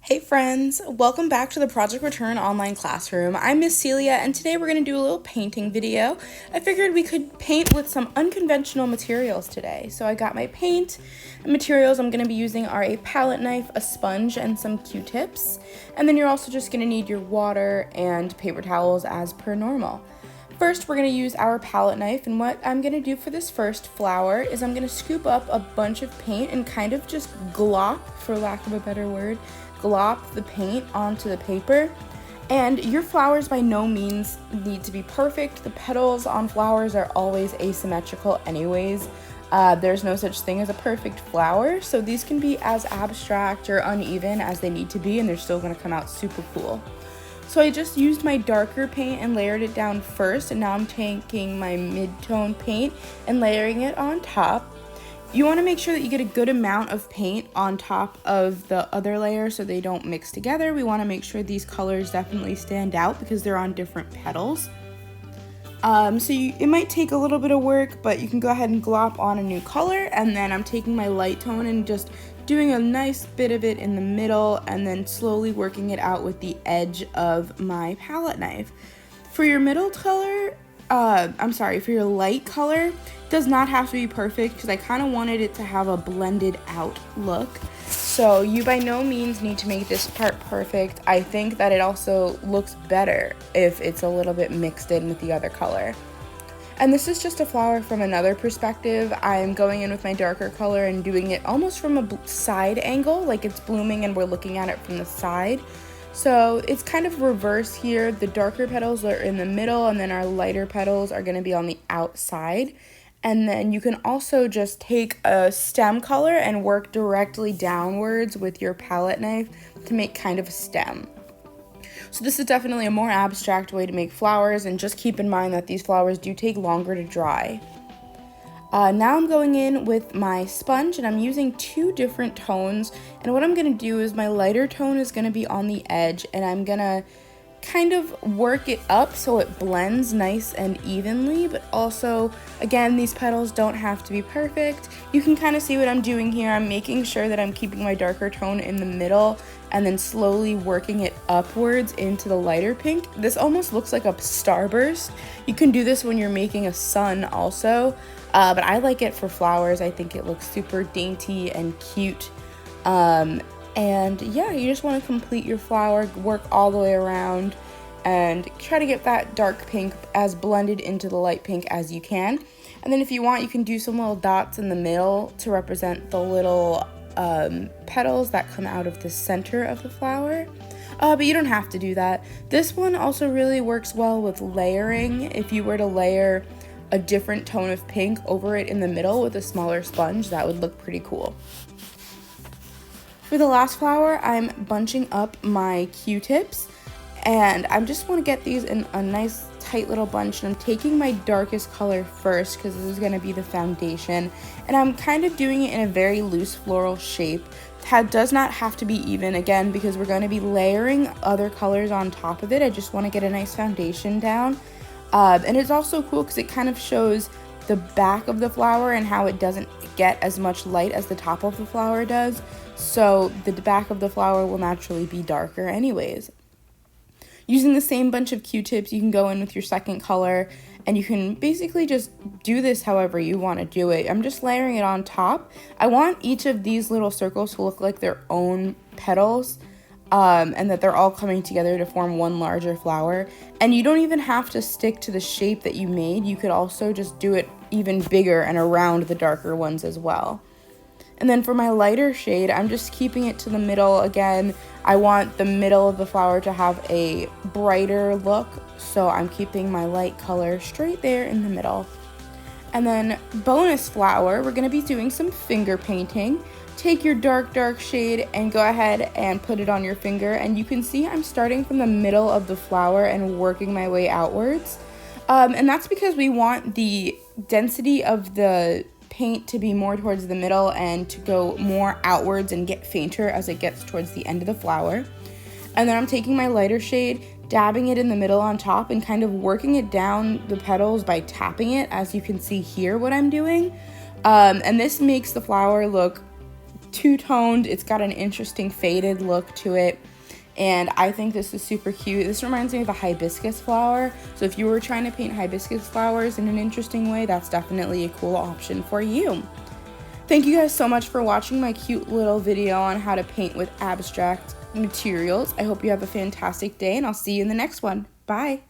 Hey friends, welcome back to the Project Return online classroom. I'm Miss Celia and today we're going to do a little painting video. I figured we could paint with some unconventional materials today. So I got my paint and materials I'm going to be using are a palette knife, a sponge, and some Q-tips. And then you're also just going to need your water and paper towels as per normal. First, we're going to use our palette knife, and what I'm going to do for this first flower is I'm going to scoop up a bunch of paint and kind of just glop, for lack of a better word, glop the paint onto the paper. And your flowers by no means need to be perfect. The petals on flowers are always asymmetrical anyways. There's no such thing as a perfect flower, so these can be as abstract or uneven as they need to be, and they're still going to come out super cool. So I just used my darker paint and layered it down first, and now I'm taking my mid-tone paint and layering it on top. You want to make sure that you get a good amount of paint on top of the other layer so they don't mix together. We want to make sure these colors definitely stand out because they're on different petals. It might take a little bit of work, but you can go ahead and glop on a new color, and then I'm taking my light tone and just doing a nice bit of it in the middle and then slowly working it out with the edge of my palette knife. For your middle color, for your light color, it does not have to be perfect because I kind of wanted it to have a blended out look. So you by no means need to make this part perfect. I think that it also looks better if it's a little bit mixed in with the other color. And this is just a flower from another perspective. I'm going in with my darker color and doing it almost from a side angle, like it's blooming and we're looking at it from the side. So it's kind of reverse here. The darker petals are in the middle and then our lighter petals are going to be on the outside. And then you can also just take a stem color and work directly downwards with your palette knife to make kind of a stem. So this is definitely a more abstract way to make flowers, and just keep in mind that these flowers do take longer to dry. Now I'm going in with my sponge and I'm using two different tones, and what I'm going to do is my lighter tone is going to be on the edge and I'm going to kind of work it up so it blends nice and evenly, but also again, these petals don't have to be perfect. You can kind of see what I'm doing here. I'm making sure that I'm keeping my darker tone in the middle and then slowly working it upwards into the lighter pink. This almost looks like a starburst. You can do this when you're making a sun also, but I like it for flowers. I think it looks super dainty and cute. And yeah, you just want to complete your flower, work all the way around, and try to get that dark pink as blended into the light pink as you can. And then if you want, you can do some little dots in the middle to represent the little petals that come out of the center of the flower. But you don't have to do that. This one also really works well with layering. If you were to layer a different tone of pink over it in the middle with a smaller sponge, that would look pretty cool. For the last flower, I'm bunching up my Q-tips, and I just want to get these in a nice tight little bunch, and I'm taking my darkest color first because this is going to be the foundation, and I'm kind of doing it in a very loose floral shape. It does not have to be even, again, because we're going to be layering other colors on top of it. I just want to get a nice foundation down, and it's also cool because it kind of shows the back of the flower and how it doesn't get as much light as the top of the flower does. So the back of the flower will naturally be darker anyways. Using the same bunch of Q-tips, you can go in with your second color and you can basically just do this however you want to do it. I'm just layering it on top. I want each of these little circles to look like their own petals, and that they're all coming together to form one larger flower. And you don't even have to stick to the shape that you made. You could also just do it even bigger and around the darker ones as well. And then for my lighter shade, I'm just keeping it to the middle. Again, I want the middle of the flower to have a brighter look, so I'm keeping my light color straight there in the middle. And then bonus flower, we're going to be doing some finger painting. Take your dark shade and go ahead and put it on your finger, and you can see I'm starting from the middle of the flower and working my way outwards. And that's because we want the density of the paint to be more towards the middle and to go more outwards and get fainter as it gets towards the end of the flower. And then I'm taking my lighter shade, dabbing it in the middle on top, and kind of working it down the petals by tapping it, as you can see here what I'm doing. And this makes the flower look two-toned. It's got an interesting faded look to it. And I think this is super cute. This reminds me of a hibiscus flower. So if you were trying to paint hibiscus flowers in an interesting way, that's definitely a cool option for you. Thank you guys so much for watching my cute little video on how to paint with abstract materials. I hope you have a fantastic day, and I'll see you in the next one. Bye.